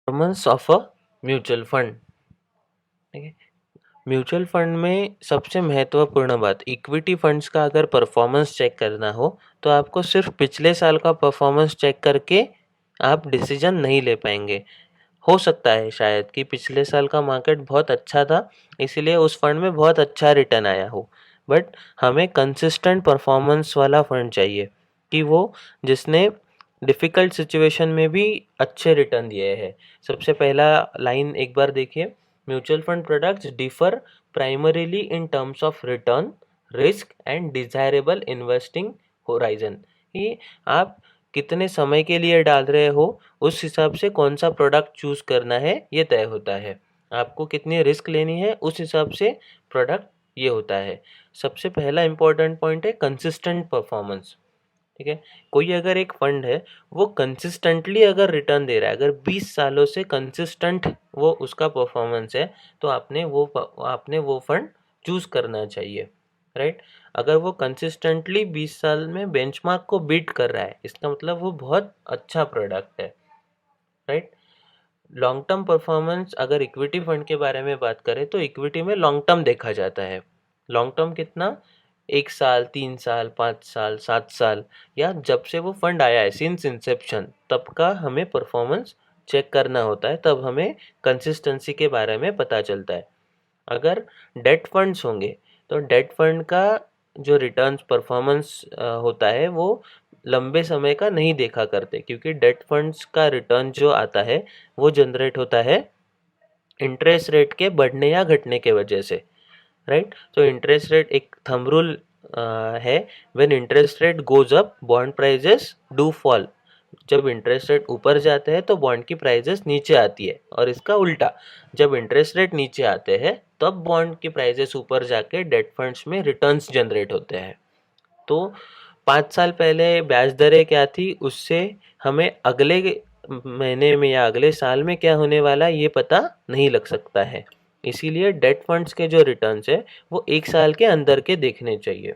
Performance of a mutual fund. ठीक है, mutual fund में सबसे महत्वपूर्ण बात, इक्विटी फंड्स का अगर परफॉर्मेंस चेक करना हो तो आपको सिर्फ पिछले साल का परफॉर्मेंस चेक करके आप डिसीजन नहीं ले पाएंगे। हो सकता है शायद कि पिछले साल का मार्केट बहुत अच्छा था इसीलिए उस फंड में बहुत अच्छा रिटर्न आया हो, बट हमें कंसिस्टेंट परफॉर्मेंस वाला फंड चाहिए कि वो जिसने डिफ़िकल्ट सिचुएशन में भी अच्छे रिटर्न दिए हैं। सबसे पहला लाइन एक बार देखिए, mutual fund products differ primarily in terms of return, risk and desirable investing horizon. कि आप कितने समय के लिए डाल रहे हो उस हिसाब से कौन सा प्रोडक्ट चूज करना है ये तय होता है। आपको कितनी रिस्क लेनी है उस हिसाब से प्रोडक्ट ये होता है। सबसे पहला इंपॉर्टेंट पॉइंट है कंसिस्टेंट परफॉर्मेंस। ठीक है, कोई अगर एक फंड है वो कंसिस्टेंटली अगर रिटर्न दे रहा है, अगर 20 सालों से कंसिस्टेंट वो उसका परफॉर्मेंस है तो आपने वो फंड चूज करना चाहिए, राइट। अगर वो कंसिस्टेंटली 20 साल में बेंचमार्क को बीट कर रहा है इसका मतलब वो बहुत अच्छा प्रोडक्ट है, राइट। लॉन्ग टर्म परफॉर्मेंस, अगर इक्विटी फंड के बारे में बात करें तो इक्विटी में लॉन्ग टर्म देखा जाता है। लॉन्ग टर्म कितना, 1 साल, 3 साल, 5 साल, 7 साल, या जब से वो फंड आया है सिंस इंसेप्शन तब का हमें परफॉर्मेंस चेक करना होता है, तब हमें कंसिस्टेंसी के बारे में पता चलता है। अगर डेट फंड्स होंगे तो डेट फंड का जो रिटर्न्स परफॉर्मेंस होता है वो लंबे समय का नहीं देखा करते, क्योंकि डेट फंड्स का रिटर्न जो आता है वो जनरेट होता है इंटरेस्ट रेट के बढ़ने या घटने के वजह से, राइट। तो इंटरेस्ट रेट एक थंब रूल है, when interest rate goes up bond prices do fall. जब इंटरेस्ट रेट ऊपर जाते हैं तो बॉन्ड की प्राइजेस नीचे आती है, और इसका उल्टा, जब इंटरेस्ट रेट नीचे आते हैं तब बॉन्ड की प्राइजेस ऊपर जाके डेट फंड्स में रिटर्न्स जनरेट होते हैं। तो 5 साल पहले ब्याज दरें क्या थी उससे हमें अगले महीने में या अगले साल में क्या होने वाला ये पता नहीं लग सकता है। इसीलिए डेट फंड्स के जो रिटर्न्स है वो 1 साल के अंदर के देखने चाहिए।